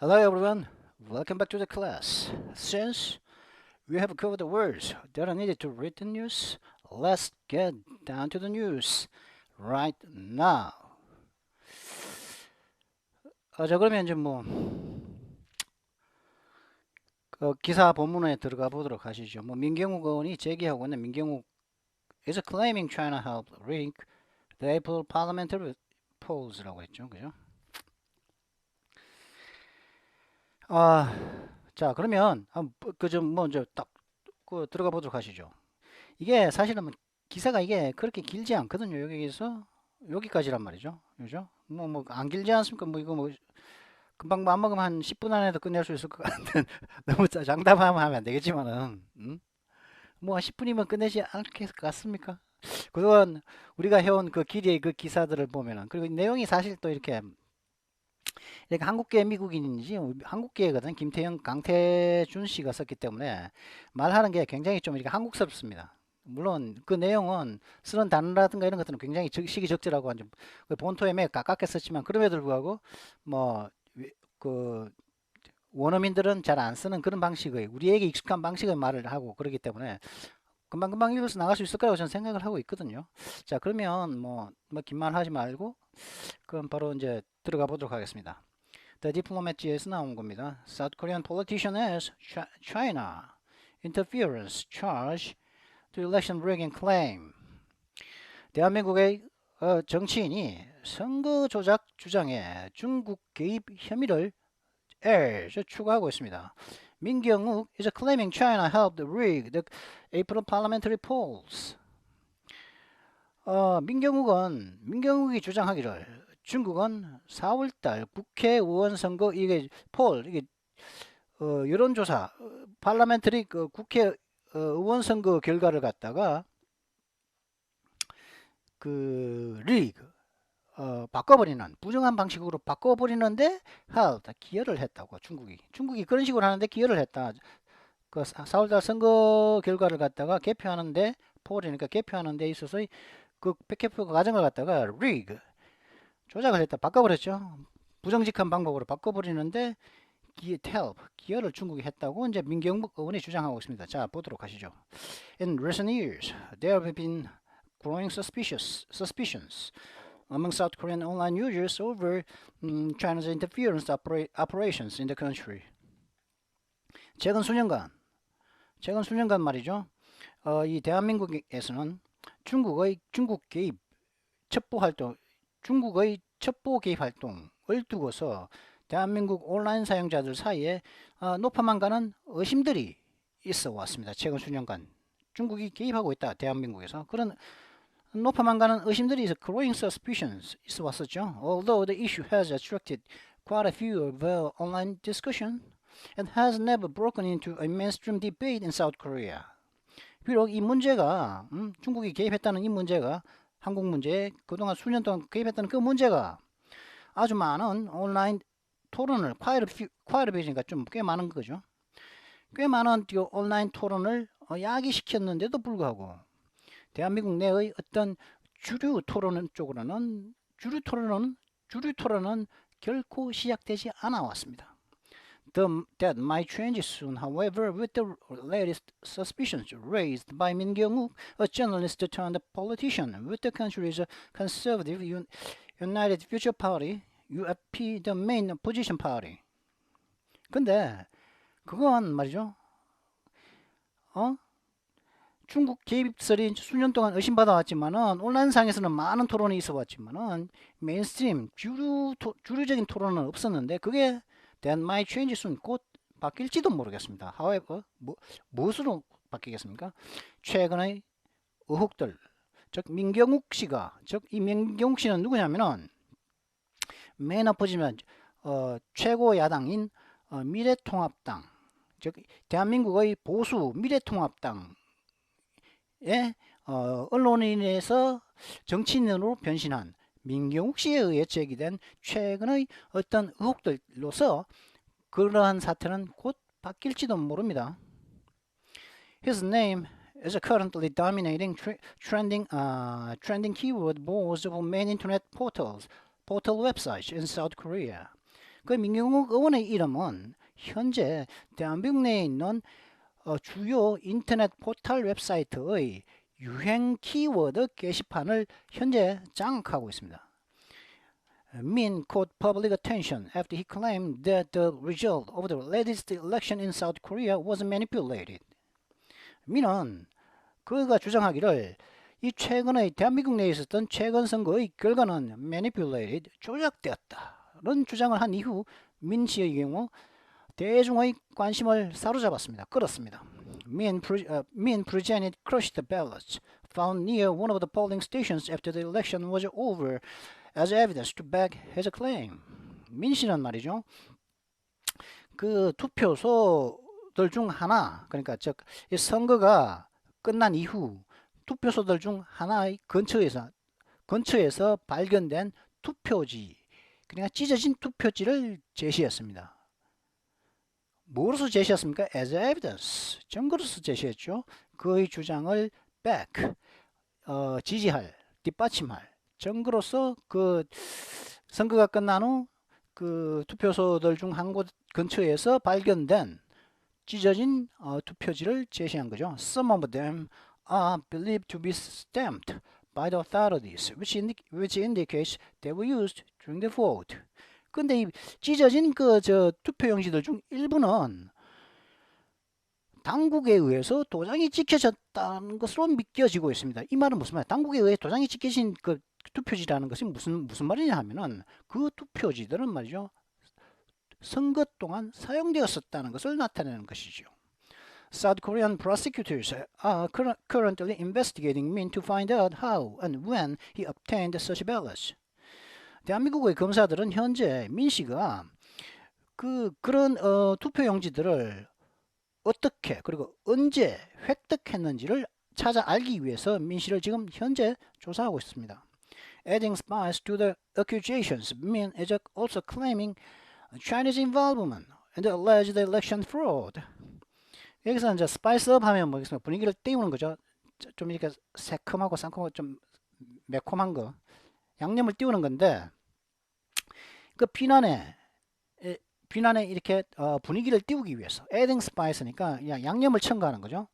Hello everyone, welcome back to the class. Since we have covered the words that are needed to read the news, let's get down to the news right now. 자 그러면 이제 기사 본문에 들어가 보도록 하시죠. 민경욱 의원이 제기하고 있는 민경욱 is claiming China helped rig the April parliamentary polls라고 했죠, 그죠? 자 그러면 그좀 먼저 딱 들어가 보도록 하시죠. 이게 사실은 기사가 이게 그렇게 길지 않거든요. 여기에서 여기까지란 말이죠. 그죠? 안 길지 않습니까? 이거 금방 안 먹으면 한 10분 안에도 끝낼 수 있을 것 같은 너무 장담하면 하면 안 되겠지만은 한 10분이면 끝내지 않을 것 같습니까? 그동안 우리가 해온 그 길이의 그 기사들을 보면은 그리고 내용이 사실 또 이렇게 한국계 미국인인지 한국계거든. 김태형, 강태준 씨가 썼기 때문에 말하는 게 굉장히 좀 이렇게 한국스럽습니다. 물론 그 내용은 쓰는 단어라든가 이런 것들은 굉장히 시기적절하고 완전 본토에 매우 가깝게 썼지만 그럼에도 불구하고 그 원어민들은 잘 안 쓰는 그런 방식의 우리에게 익숙한 방식의 말을 하고 그러기 때문에 금방금방 읽어서 나갈 수 있을 거라고 저는 생각을 하고 있거든요. 자 그러면 긴 말 하지 말고 그럼 바로 이제 들어가 보도록 하겠습니다. The Diplomat지에서 나온 겁니다. South Korean politician has China interference charge to election rigging claim. 대한민국의 정치인이 선거 조작 주장에 중국 개입 혐의를 추가하고 있습니다. 민경욱 is claiming China helped rig the April parliamentary polls. 민경욱이 주장하기를 중국은 4월달 국회의원 선거 이게 여론조사 parliamentary 그 국회 의원 선거 결과를 갖다가 바꿔버리는 부정한 방식으로 바꿔버리는데 기여를 했다고 중국이 그런 식으로 하는데 기여를 했다. 그 4월달 선거 결과를 갖다가 개표하는데 폴이니까 개표하는 데 있어서 그 개표 과정을 갖다가 조작을 했다. 바꿔버렸죠. 부정직한 방법으로 바꿔버리는데 기여를 중국이 했다고 이제 민경욱 의원이 주장하고 있습니다. 자 보도록 하시죠. In recent years, there have been growing suspicions among South Korean online users over China's interference operations in the country. 최근 수년간 말이죠. 이 대한민국에서는 중국 개입 중국의 첩보 개입 활동을 두고서 대한민국 온라인 사용자들 사이에 높아만 가는 의심들이 있어 왔습니다. 최근 수년간 중국이 개입하고 있다. 대한민국에서 그런 높아만 가는 의심들이 growing suspicions 있어 왔었죠. Although the issue has attracted quite a few of online discussion and has never broken into a mainstream debate in South Korea. 비록 이 문제가 중국이 개입했다는 이 문제가 한국 문제에 그동안 수년 동안 개입했다는 그 문제가 아주 많은 온라인 토론을 콰이어비니까 좀 꽤 많은 거죠. 꽤 많은 온라인 토론을 야기시켰는데도 불구하고 대한민국 내의 어떤 주류 토론은 결코 시작되지 않아 왔습니다. That might change soon, however, with the latest suspicions raised by Min Kyung-wook, a journalist turned politician with the country's conservative United Future Party, UFP, the main opposition party. 근데 그건 말이죠. 중국 개입설이 수년 동안 의심받아 왔지만은 온라인상에서는 많은 토론이 있어 왔지만은 메인스트림 주류적인 토론은 없었는데 그게 That might change soon. 곧 바뀔지도 모르겠습니다. However, 무엇으로 바뀌겠습니까? 최근의 의혹들, 즉 민경욱 씨가, 이 민경욱 씨는 누구냐면은 메인 어포지션 최고 야당인 미래통합당, 즉 대한민국의 보수 미래통합당의 언론인에서 정치인으로 변신한 민경욱 씨에 의해 제기된 최근의 어떤 의혹들로서 그러한 사태는 곧 바뀔지도 모릅니다. His name is currently dominating trending keyword boards of main internet portal websites in South Korea. 그 민경욱 의원의 이름은 현재 대한민국 내에 있는 주요 인터넷 포털 웹사이트의 유행 키워드 게시판을 현재 장악하고 있습니다. Min caught public attention after he claimed that the result of the latest election in South Korea was manipulated. 민은 그가 주장하기를 이 최근의 대한민국 내에 있었던 최근 선거의 결과는 manipulated, 조작되었다는 주장을 한 이후 민 씨의 경우 대중의 관심을 사로잡았습니다. 끌었습니다. Min presented crushed ballots found near one of the polling stations after the election was over as evidence to back his claim. 민 씨는 말이죠. 그 투표소들 중 하나, 그러니까 즉 이 선거가 끝난 이후 투표소들 중 하나의 근처에서 발견된 투표지, 그러니까 찢어진 투표지를 제시했습니다. 뭐로서 제시했습니까? As evidence, 증거로서 제시했죠. 그의 주장을 back, 지지할, 뒷받침할 증거로서 그 선거가 끝난 후 그 투표소들 중 한 곳 근처에서 발견된 찢어진 투표지를 제시한 거죠. Some of them are believed to be stamped by the authorities, which indicates they were used during the vote. 근데 이 찢어진 투표용지들 중 일부는 당국에 의해서 도장이 찍혀졌다는 것으로 믿겨지고 있습니다. 이 말은 무슨 말이에요? 당국에 의해 도장이 찍혀진 그 투표지라는 것이 무슨 말이냐 하면은 그 투표지들은 말이죠. 선거 동안 사용되었었다는 것을 나타내는 것이죠. South Korean prosecutors are currently investigating Min to find out how and when he obtained such ballots. 대한민국의 검사들은 현재 민 씨가 그런 투표용지들을 어떻게 그리고 언제 획득했는지를 찾아 알기 위해서 민 씨를 지금 현재 조사하고 있습니다. Adding spice to the accusations, Min is also claiming Chinese involvement in the alleged election fraud. 여기서 이제 스파이스업 하면 뭐겠습니까? 분위기를 띄우는 거죠. 좀 이렇게 새콤하고 상콤하고 좀 매콤한 거, 양념을 띄우는 건데 그 비난에 이렇게 분위기를 띄우기 위해서 adding spice니까 양념을 첨가하는 거죠.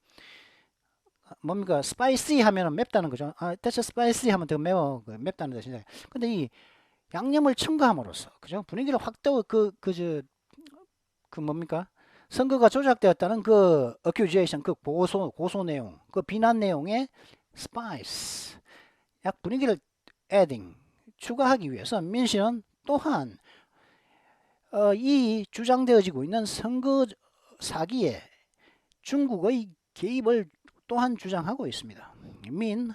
뭡니까? spicy 하면은 맵다는 거죠. that's spicy 하면 더 매워, 맵다는 뜻인데. 근데 이 양념을 첨가함으로써, 그죠? 분위기를 확 띄워 뭡니까? 선거가 조작되었다는 그 accusation, 그 고소 내용, 그 비난 내용에 spice, 약 분위기를 adding, 추가하기 위해서 민 씨는 또한 이 주장되어지고 있는 선거 사기에 중국의 개입을 또한 주장하고 있습니다. Min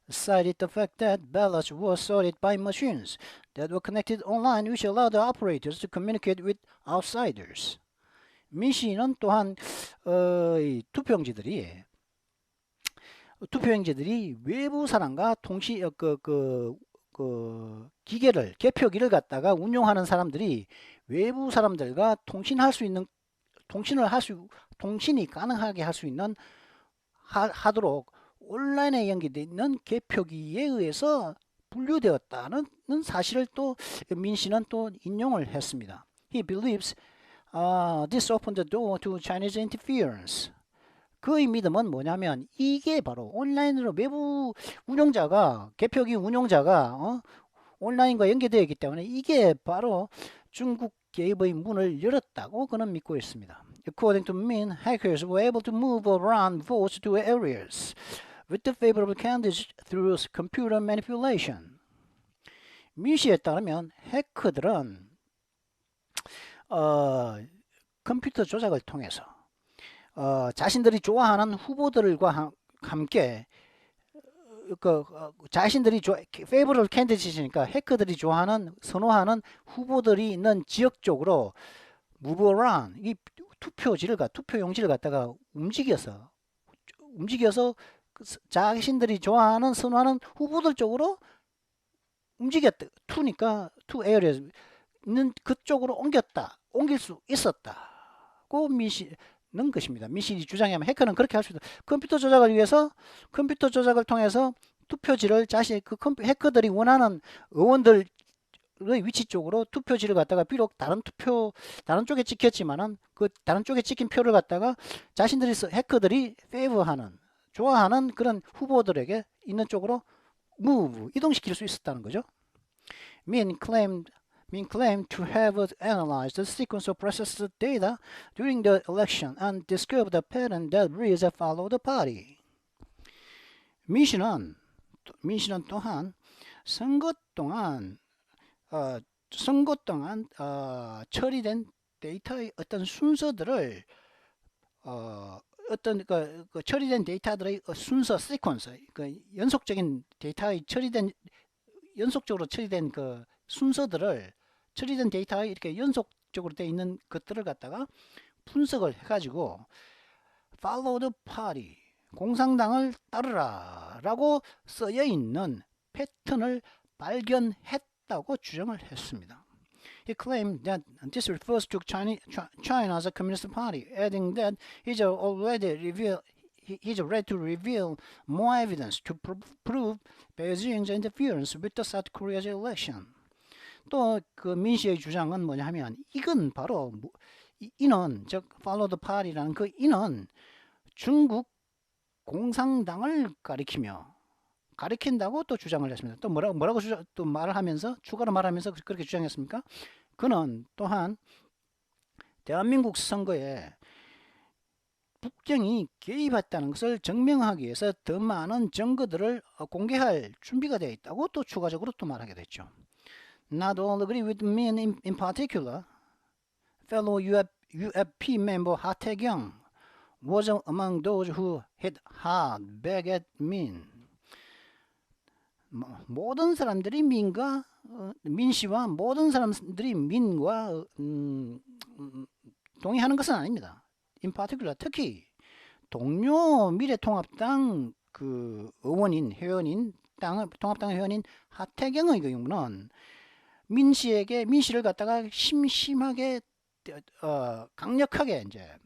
cited the fact that ballots were sorted by machines that were connected online, which allowed the operators to communicate with outsiders. 민 씨는 또한 투표용지들이 외부 사람과 개표기를 갖다가 운용하는 사람들이 외부 사람들과 통신이 가능하게 할 수 있는 하도록 온라인에 연결되어 있는 개표기에 의해서 분류되었다는 사실을 또 민 씨는 또 인용을 했습니다. He believes this opened the door to Chinese interference. 그의 믿음은 뭐냐면 이게 바로 온라인으로 외부 운용자가 개표기 운용자가 온라인과 연계되어 있기 때문에 이게 바로 중국 개입의 문을 열었다고 그는 믿고 있습니다. According to Min, hackers were able to move around votes to areas with the favorable candidates through computer manipulation. 민 씨에 따르면 해커들은 컴퓨터 조작을 통해서 자신들이 좋아하는 후보들과 함께 자신들이 favorable candidates니까 해커들이 선호하는 후보들이 있는 지역 쪽으로 move around, 이 투표용지를 갖다가 움직여서 자신들이 선호하는 후보들 쪽으로 움직였다. to areas 있는 그쪽으로 옮길 수 있었다고 민 씨는 것입니다. 민 씨이 주장하면 해커는 그렇게 할 수 있다. 컴퓨터 조작을 통해서 투표지를 해커들이 원하는 의원들 위치 쪽으로 투표지를 갖다가 비록 다른 쪽에 찍혔지만은 그 다른 쪽에 찍힌 표를 갖다가 자신들이 해커들이 페이버하는 좋아하는 그런 후보들에게 있는 쪽으로 이동시킬 수 있었다는 거죠. Min claimed to have analyzed the sequence of processed data during the election and discovered the pattern that really followed the party. 민 씨는 또한 선거 동안 처리된 데이터의 어떤 순서들을 처리된 데이터들의 순서 시퀀스, 연속적으로 처리된 그 순서들을 처리된 데이터에 이렇게 연속적으로 되어 있는 것들을 갖다가 분석을 해가지고 follow the party, 공산당을 따르라 라고 쓰여 있는 패턴을 발견했다고 주장을 했습니다. He claimed that this refers to China's Communist Party, adding that he's ready to reveal more evidence to prove Beijing's interference with the South Korea's election. 또 그 민 씨의 주장은 뭐냐 하면 이건 바로 이는 즉 Follow the Party라는 그 이는 중국 공산당을 가리킨다고 또 주장을 했습니다. 또 뭐라고 또 말을 하면서 추가로 말하면서 그렇게 주장했습니까? 그는 또한 대한민국 선거에 북정이 개입했다는 것을 증명하기 위해서 더 많은 증거들을 공개할 준비가 되어 있다고 또 추가적으로 또 말하게 됐죠. Not all agree with me in particular. Fellow UFP member Ha Tae-kyung was among those who hit hard back at Min. 모든 사람들이 민 씨와 모든 사람들이 민과 동의하는 것은 아닙니다. In particular, 특히 동료 미래통합당 그 통합당 회원인 하태경의 경우는 민 씨를 갖다가 심심하게 강력하게 이제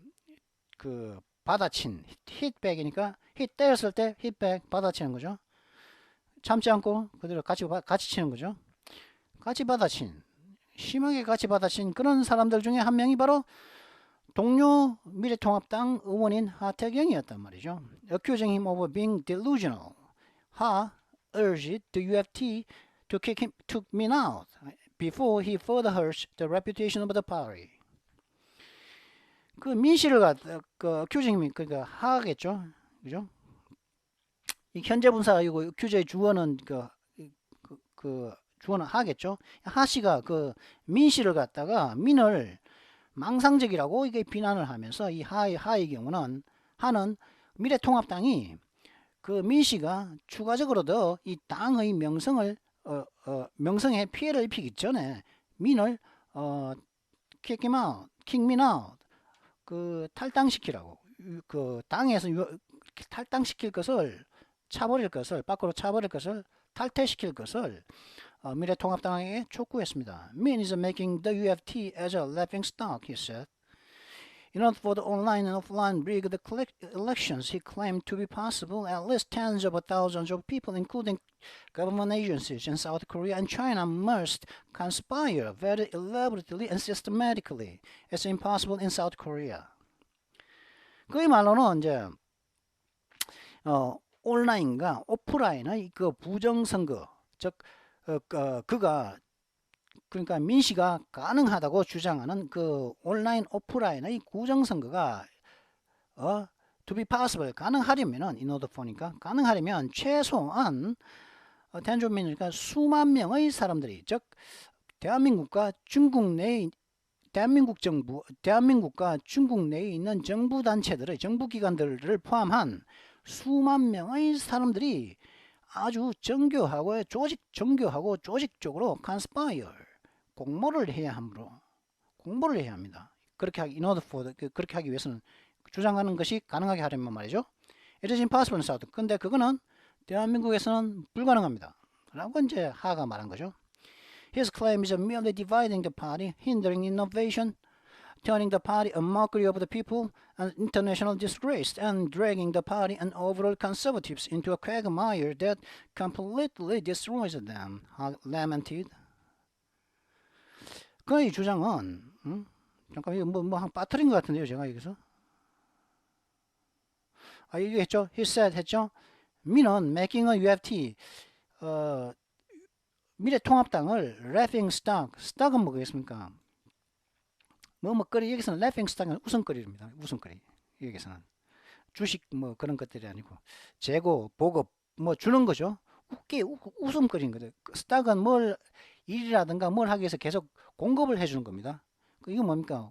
그 받아친 hitback이니까 때렸을 때 hitback 받아치는 거죠. 참지 않고 그대로 같이 치는 거죠. 심하게 같이 받아친 그런 사람들 중에 한 명이 바로 동료 미래통합당 의원인 하태경이었단 말이죠. Accusing him of being delusional, Ha urged the UFT to kick Min out before he further hurts the reputation of the party. 그 민 씨를 accusing 그러니까 하겠죠, 그죠? 이 현재 분사 이거 규제의 주어는 주어는 하겠죠. 하 씨가 그 민 씨를 갖다가 민을 망상적이라고 이게 비난을 하면서 이 하의 경우는 하는 미래통합당이 그 민 씨가 추가적으로도 이 당의 명성에 피해를 입히기 전에 민을 kick me out 그 탈당시키라고 그 당에서 탈당시킬 것을 밖으로 차버릴 것을 탈퇴시킬 것을 미래통합당에게 촉구했습니다. Min is making the UFT as a laughingstock, he said. In order for the online and offline rigged elections he claimed to be possible, at least tens of thousands of people, including government agencies in South Korea and China, must conspire very elaborately and systematically, as impossible in South Korea. 그의 말로는 이제 온라인과 오프라인의 그 부정선거, 즉 그러니까 민 씨가 가능하다고 주장하는 그 온라인 오프라인의 부정선거가 to be possible 가능하려면은 in order for니까 가능하려면 최소한 텐조민이니까 수만 명의 사람들이 즉 대한민국과 중국 내에 있는 정부 단체들의 정부 기관들을 포함한 수만 명의 사람들이 아주 정교하고 조직적으로 conspire 공모를 해야 합니다. 그렇게 하기 위해서는 주장하는 것이 가능하게 하려면 말이죠. It is impossible in South. 근데 그거는 대한민국에서는 불가능합니다. 라고 이제 하가 말한 거죠. His claim is merely dividing the party, hindering innovation, turning the party a mockery of the people, an international disgrace, and dragging the party and overall conservatives into a quagmire that completely destroys them, Ha lamented. 그의 주장은 잠깐 이거 한 빠뜨린 것 같은데요, 제가 여기서. 이거 했죠? He said 했죠? 미는 making a UFT 미래통합당을 laughing stock, stock은 뭐겠습니까? 뭐거리 여기서는 laughing stock은 웃음거리입니다. 웃음거리 여기서는 주식 뭐 그런 것들이 아니고 재고 보급 뭐 주는 거죠. 웃음거리인 거죠. stock은 뭘 일이라든가 뭘 하기 위해서 계속 공급을 해주는 겁니다. 이거 뭡니까?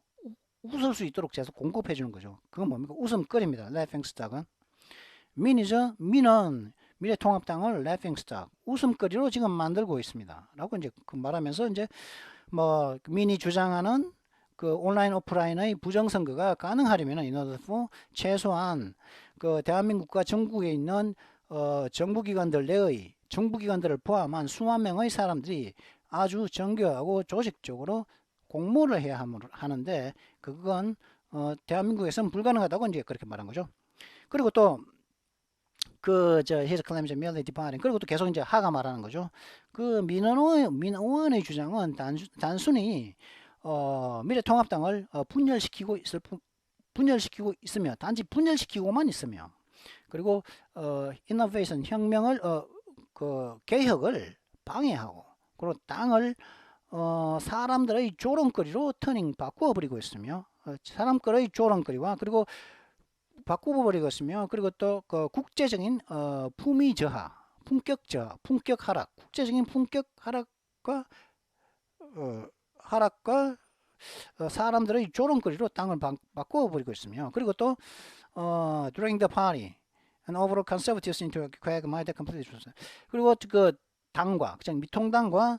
웃을 수 있도록 계속 공급해 주는 거죠. 그건 뭡니까? 웃음거리입니다. laughing stock은. 민이죠. 민은 미래통합당을 laughing stock, 웃음거리로 지금 만들고 있습니다. 라고 이제 말하면서 이제 뭐 민이 주장하는 그 온라인 오프라인의 부정선거가 가능하려면 in order for 최소한 그 대한민국과 전국에 있는 정부기관들 내의 정부기관들을 포함한 수만 명의 사람들이 아주 정교하고 조직적으로 공모를 해야 하는데 그건 대한민국에서는 불가능하다고 이제 그렇게 말한 거죠. 그리고 또 his claims are merely departing. 그리고 또 계속 이제 하가 말하는 거죠. 그 민의원의 주장은 단순히 미래통합당을 분열시키고 있으며 단지 분열시키고만 있으며 그리고 innovation 혁명을 개혁을 방해하고 그리고 당을 사람들의 조롱거리로 바꾸어 버리고 있으며 사람들의 조롱거리와 그리고 바꾸어버리고 있으며 그리고 또 그 국제적인 품위 저하, 품격 하락, 국제적인 품격 하락과 사람들의 조롱거리로 땅을 바꾸어버리고 있으며 그리고 또 during the party and overall conservatives into a quagmire completely 그리고 그 당과 미통당과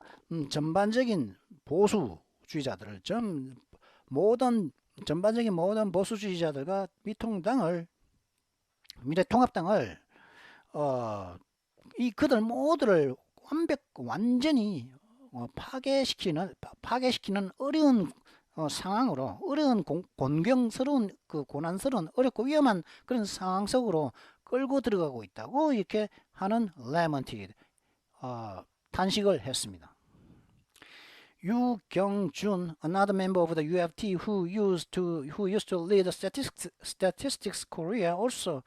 전반적인 보수주의자들을 전반적인 모든 보수주의자들과 미래통합당을 그들 모두를 완전히 파괴시키는 어려운 상황으로 어려운 곤경스러운 고난스러운 어렵고 위험한 그런 상황 속으로 끌고 들어가고 있다고 이렇게 하는 레먼티 탄식을 했습니다. 유경준, another member of the UFT who used to lead the Statistics Korea, also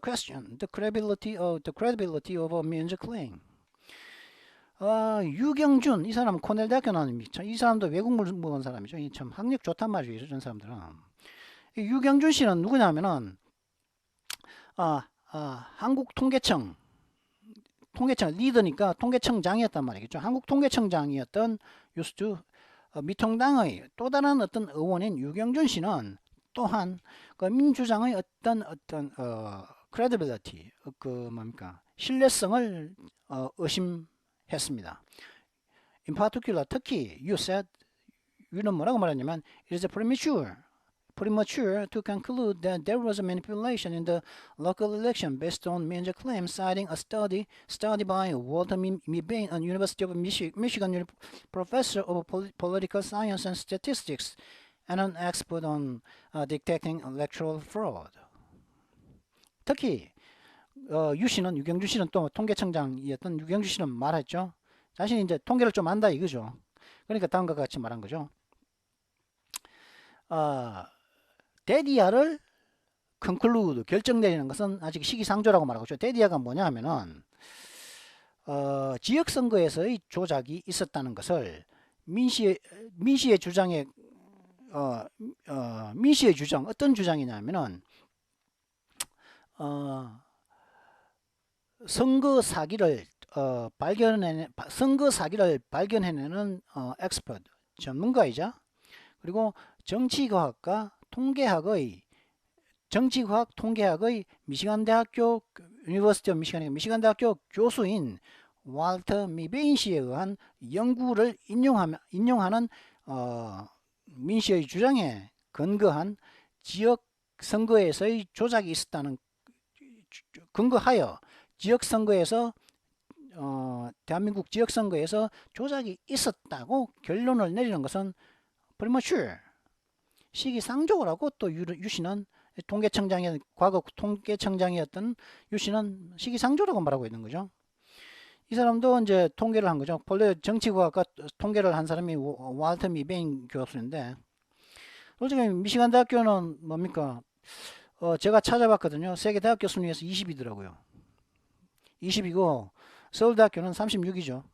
questioned the credibility of a Myung claim. 유경준 이 사람은 코넬 대학교 나왔습니다. 이 사람도 외국 묵은 사람이죠. 참 학력 좋단 말이죠. 이런 사람들은. 유경준 씨는 누구냐면은 한국 통계청 리더니까 통계청장이었단 말이겠죠. 한국 통계청장이었던 미통당의 또 다른 어떤 의원인 유경준 씨는 또한 그 민주당의 어떤 credibility 신뢰성을 의심했습니다. In particular 특히 유는 뭐라고 말하냐면 it is premature to conclude that there was a manipulation in the local election based on Myung claims, citing a study by Walter Mebane, a University of Michigan professor of political science and statistics, and an expert on detecting electoral fraud. 특히 유경준 씨는 또 통계청장이었던 유경준 씨는 말했죠. 자신이 이제 통계를 좀 안다 이거죠. 그러니까 다음과 같이 말한 거죠. 데디아를 conclude 결정내리는 것은 아직 시기상조라고 말하고 있죠. 데디아가 뭐냐 하면은 지역선거에서의 조작이 있었다는 것을 민씨의 주장에 민씨의 주장 어떤 주장이냐면은 선거 사기를 발견해내는 엑스퍼트 전문가이자 그리고 정치과학 통계학의 미시간 대학교 유니버시티 오브 미시간 대학교 교수인 walter 미베인 씨에 의한 연구를 인용하는 민 씨의 주장에 근거한 지역 선거에서의 조작이 있었다는 근거하여 지역 선거에서 대한민국 지역 선거에서 조작이 있었다고 결론을 내리는 것은 premature 시기상조라고 또 유씨는 과거 통계청장이었던 유씨는 시기상조라고 말하고 있는 거죠. 이 사람도 이제 통계를 한 거죠. 본래 정치과학과 통계를 한 사람이 월터 미베인 교수인데, 솔직히 미시간 대학교는 뭡니까? 제가 찾아봤거든요. 세계 대학교 순위에서 20이더라고요. 20이고 서울대학교는 36이죠.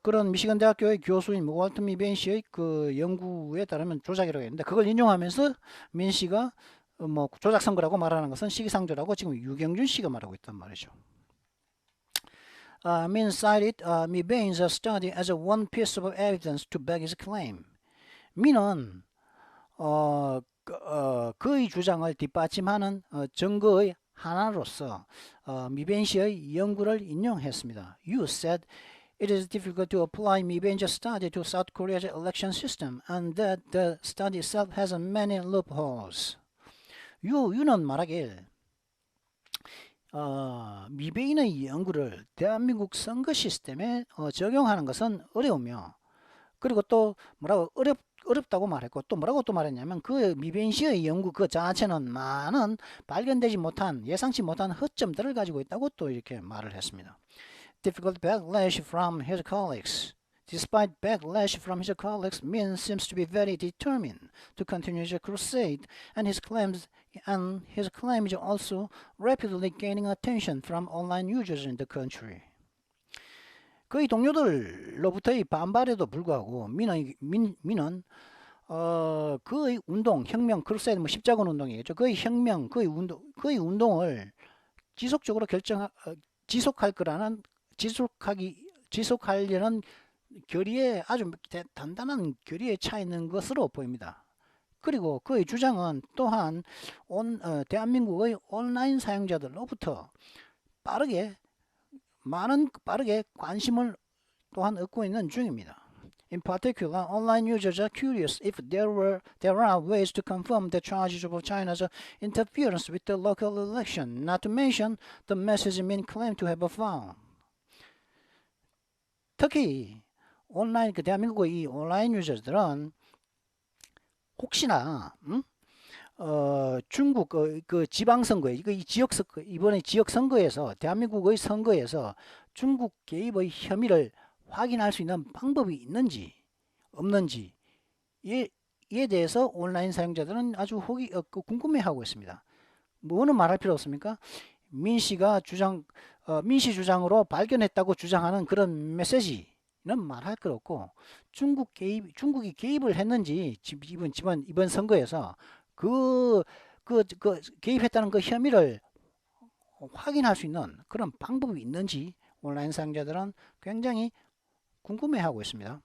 그런 미시간 대학교의 교수인 월터 미베인 씨의 그 연구에 따르면 조작이라고 했는데, 그걸 인용하면서 민 씨가 뭐 조작 선거라고 말하는 것은 시기상조라고 지금 유경준 씨가 말하고 있단 말이죠. Min cited Mibain's study as a one piece of evidence to back his claim. 민은 그의 주장을 뒷받침하는 증거의 하나로서 미베인 씨의 연구를 인용했습니다. You said it is difficult to apply Mibain's study to South Korea's election system and that the study itself has many loopholes. 유는 말하길 미베인의 연구를 대한민국 선거 시스템에 적용하는 것은 어려우며, 그리고 또 뭐라고 어렵다고 말했고, 또 뭐라고 또 말했냐면 그 미베인 씨의 연구 그 자체는 많은 발견되지 못한 예상치 못한 허점들을 가지고 있다고 또 이렇게 말을 했습니다. Difficult backlash from his colleagues. Despite backlash from his colleagues, Min seems to be very determined to continue his crusade, and his claims is also rapidly gaining attention from online users in the country. 그의 동료들로부터의 반발에도 불구하고 민은 그의 운동, 혁명, 크루세이드, 뭐 십자군 운동이겠죠. 그의 혁명, 그의 운동을 지속적으로 지속하려는 결의에 아주 단단한 결의에 차 있는 것으로 보입니다. 그리고 그의 주장은 또한 대한민국의 온라인 사용자들로부터 빠르게 관심을 또한 얻고 있는 중입니다. In particular, online users are curious if there are ways to confirm the charges of China's interference with the local election, not to mention the message Min claimed to have found. 특히 대한민국의 이 온라인 유저들은 혹시나 중국 그 지방선거에 이 지역선거 이번에 지역선거에서 대한민국의 선거에서 중국 개입의 혐의를 확인할 수 있는 방법이 있는지 없는지 이에 대해서 온라인 사용자들은 아주 궁금해하고 있습니다. 뭐는 말할 필요 없습니까? 민 씨 주장으로 발견했다고 주장하는 그런 메시지는 말할 것 없고, 중국이 개입을 했는지 이번 선거에서 그 개입했다는 그 혐의를 확인할 수 있는 그런 방법이 있는지 온라인 사용자들은 굉장히 궁금해하고 있습니다.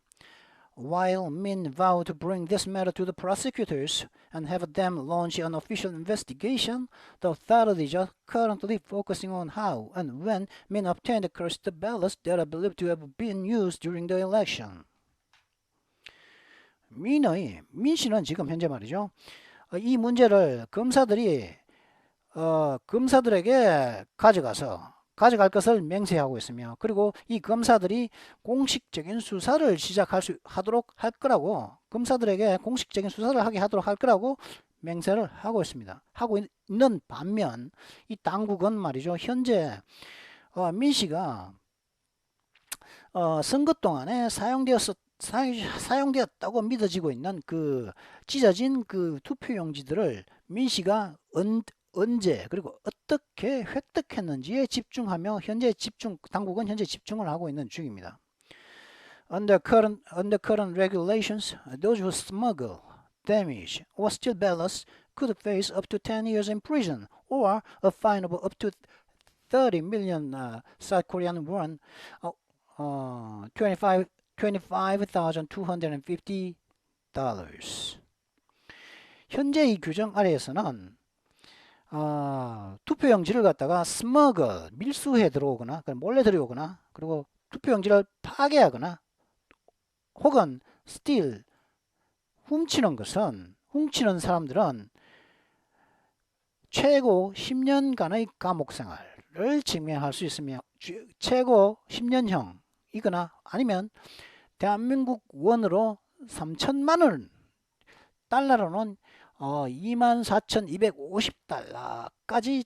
While Min vowed to bring this matter to the prosecutors and have them launch an official investigation, the authorities are currently focusing on how and when Min obtained cursed ballots that are believed to have been used during the election. 민 씨는 지금 현재 말이죠. 이 문제를 검사들에게 가져갈 것을 맹세하고 있으며, 그리고 이 검사들이 공식적인 수사를 하도록 할 거라고, 검사들에게 공식적인 수사를 하도록 할 거라고 맹세를 하고 있습니다. 하고 있는 반면 이 당국은 말이죠, 현재 민 씨가 선거 동안에 사용되었다고 믿어지고 있는 그 찢어진 그 투표용지들을 민 씨가 언제 그리고 어떻게 획득했는지에 집중하며 당국은 현재 집중을 하고 있는 중입니다. Under current regulations, those who smuggle, damage, or steal ballots could face up to 10 years in prison or a fine of up to 30 million South Korean won, $25,250. 현재 이 규정 아래에서는 투표용지를 갖다가 스머글, 밀수해 들어오거나 몰래 들여오거나, 그리고 투표용지를 파괴하거나 혹은 스틸, 훔치는 사람들은 최고 10년간의 감옥생활을 직면할 수 있으며, 최고 10년형이거나 아니면 대한민국 원으로 3천만 원, 달러로는 24,250달러까지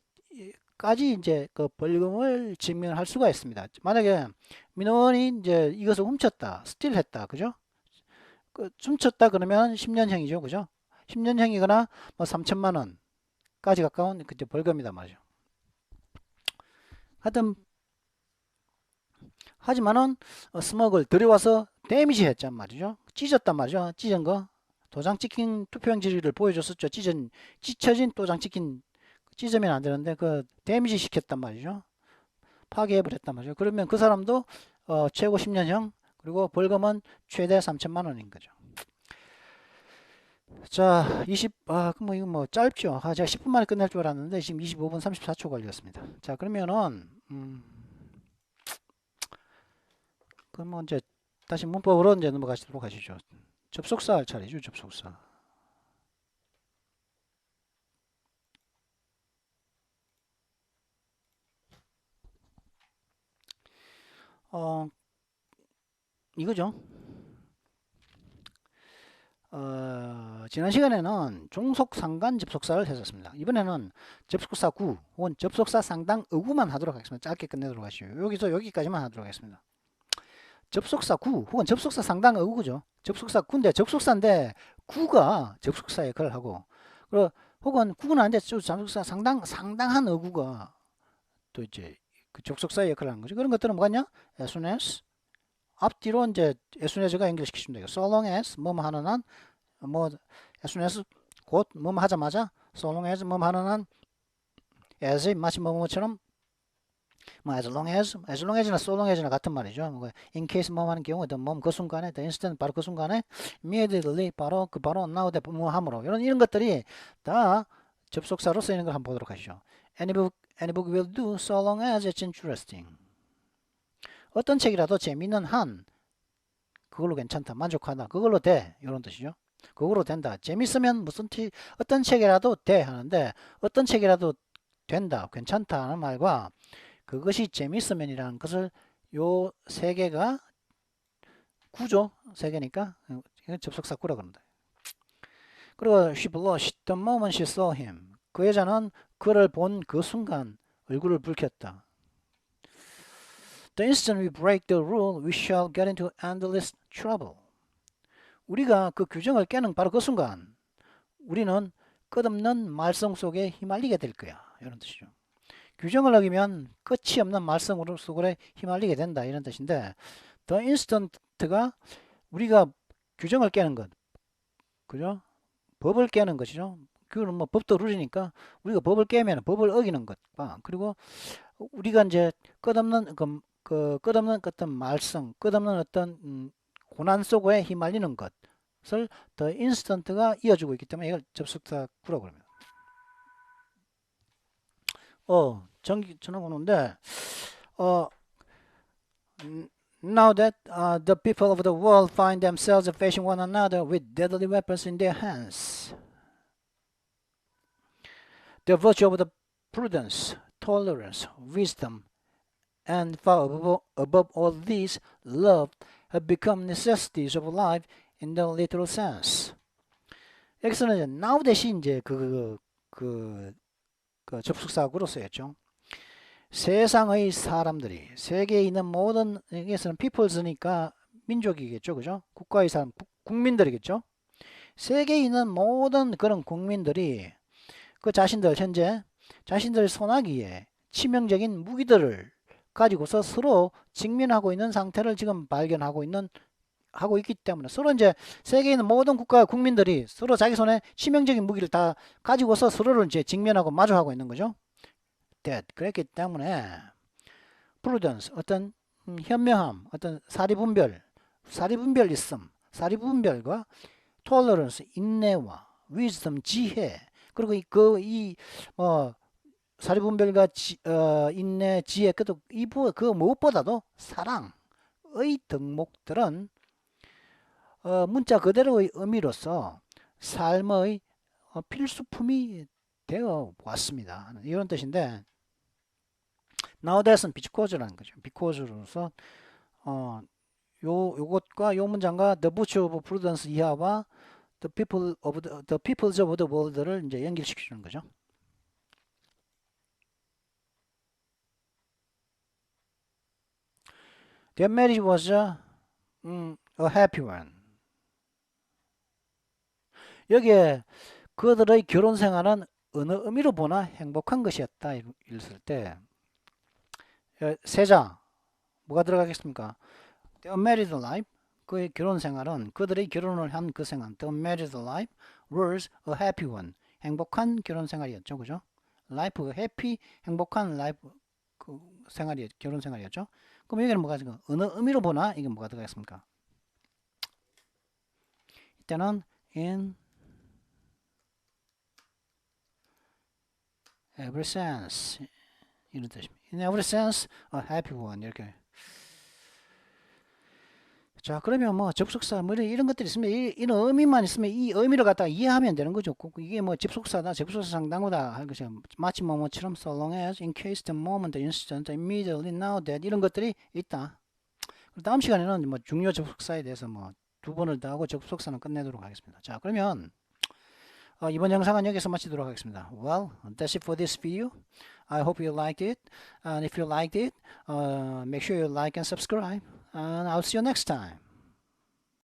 까지 이제 그 벌금을 증명할 수가 있습니다. 만약에 민원이 이제 이것을 훔쳤다, 스틸했다, 그죠? 그 훔쳤다 그러면 10년형이죠, 그죠? 10년형이거나 뭐 3천만 원까지 가까운 그때 벌금이다 말이죠. 하여튼 하지만은 스먹을 들여와서 데미지 했단 말이죠. 찢었단 말이죠. 찢은 거. 도장 찍힌 투표용지를 보여줬었죠. 찢어진 도장 찍힌 찢으면 안 되는데 그 데미지 시켰단 말이죠. 파괴해버렸단 말이죠. 그러면 그 사람도 최고 10년형 그리고 벌금은 최대 3천만 원인 거죠. 자, 뭐 이거 뭐 짧죠. 제가 10분 만에 끝날 줄 알았는데 지금 25분 34초 걸렸습니다. 자, 그러면은 그럼 뭐 이제 다시 문법으로 이제 넘어가시도록 하시죠. 접속사 할 차례죠, 접속사. 이거죠. 지난 시간에는 종속상관 접속사를 했었습니다. 이번에는 접속사 구 혹은 접속사 상당 어구만 하도록 하겠습니다. 짧게 끝내도록 하시죠. 여기서 여기까지만 하도록 하겠습니다. 접속사 구 혹은 접속사 상당 어구죠. 접속사 구인데 접속사인데 구가 접속사 역할을 하고 그리고 혹은 구는 아닌데 접속사 상당한 어구가 또 이제 그 접속사 역할을 하는 거죠. 그런 것들은 뭐가냐? as soon as 앞뒤로 이제 as soon as가 연결시키시면 돼요. so long as 뭐뭐 하는 한 뭐 as soon as 곧 뭐뭐 하자마자 so long as 뭐뭐 하는 한 as 마치 뭐뭐처럼 뭐 as long as나 so long as나 같은 말이죠. 뭐 in case 뭐 하는 경우 그 순간에 the instant 바로 그 순간에 immediately 바로 now 때 뭐 함으로 이런 것들이 다 접속사로 쓰이는 걸 한번 보도록 하시죠. Any book will do so long as it's interesting. 어떤 책이라도 재미있는 한 그걸로 괜찮다, 만족하다, 그걸로 돼 이런 뜻이죠. 그걸로 된다. 재밌으면 어떤 책이라도 돼 하는데 어떤 책이라도 된다, 괜찮다 하는 말과 그것이 재밌으면이라는 것을 요 세 개가 구죠. 세 개니까 접속사 구라 그런다. 그리고 she blushed the moment she saw him. 그 여자는 그를 본 그 순간 얼굴을 붉혔다. The instant we break the rule, we shall get into endless trouble. 우리가 그 규정을 깨는 바로 그 순간 우리는 끝없는 말썽 속에 휘말리게 될 거야. 이런 뜻이죠. 규정을 어기면 끝이 없는 말썽 속에 휘말리게 된다. 이런 뜻인데 the instant가 우리가 규정을 깨는 것. 그죠? 법을 깨는 것이죠. 그거는 뭐 법도 룰이니까 우리가 법을 깨면 법을 어기는 것과 그리고 우리가 이제 끝없는 끝없는 어떤 말썽, 끝없는 어떤 고난 속에 휘말리는 것을 the instant가 이어주고 있기 때문에 이걸 접속사 구라고 합니다. 전화 오는데 now that the people of the world find themselves facing one another with deadly weapons in their hands, the virtue of the prudence, tolerance, wisdom, and far above all these, love have become necessities of life in the literal sense. 여기서는 이제 now 대신 이제 그 접속사구로 쓰였죠. 세상의 사람들이 세계에 있는 모든 여기서는 peoples니까 민족이겠죠, 그죠? 국가의 사람, 국민들이겠죠. 세계에 있는 모든 그런 국민들이 그 현재 자신들 손아귀에 치명적인 무기들을 가지고서 서로 직면하고 있는 상태를 지금 하고 있기 때문에 서로 이제 세계에 있는 모든 국가 국민들이 서로 자기 손에 치명적인 무기를 다 가지고서 서로를 이제 직면하고 마주하고 있는 거죠. 그랬기 때문에 prudence 어떤 현명함, 어떤 사리분별과 tolerance 인내와 wisdom 지혜 그리고 사리분별과 인내, 지혜 그 무엇보다도 사랑의 덕목들은 문자 그대로의 의미로서 삶의 필수품이 되어 왔습니다. 이런 뜻인데 nowadays는 because라는 거죠. because로서 요것과 요 문장과 the virtue of prudence 이하와 the peoples of the world를 이제 연결시키는 거죠. Their marriage was a happy one. 여기에 그들의 결혼 생활은 어느 의미로 보나 행복한 것이었다. 이랬을 때 세자 뭐가 들어가겠습니까? The married life 그의 결혼 생활은 그들의 결혼을 한 그 생활 The married life was a happy one. 행복한 결혼 생활이었죠. 그죠? life happy 행복한 life 그 생활이 결혼 생활이었죠. 그럼 여기는 뭐가 지금 어느 의미로 보나 이게 뭐가 들어가겠습니까? 이때는 in every sense 이런 뜻입니다. In every sense a happy one 이렇게. 자 그러면 뭐 접속사 뭐 이런 것들이 있으면 이런 의미만 있으면 이 의미를 갖다가 이해하면 되는 거죠. 이게 뭐 접속사다 접속사 상당어다 할 것이 마치 뭐처럼 so long as in case the moment the instant immediately now that 이런 것들이 있다. 다음 시간에는 뭐 중요 접속사에 대해서 뭐 두 번을 더 하고 접속사는 끝내도록 하겠습니다. 자 그러면 이번 영상은 여기서 마치도록 하겠습니다. Well, that's it for this video. I hope you liked it. And if you liked it, make sure you like and subscribe. And I'll see you next time.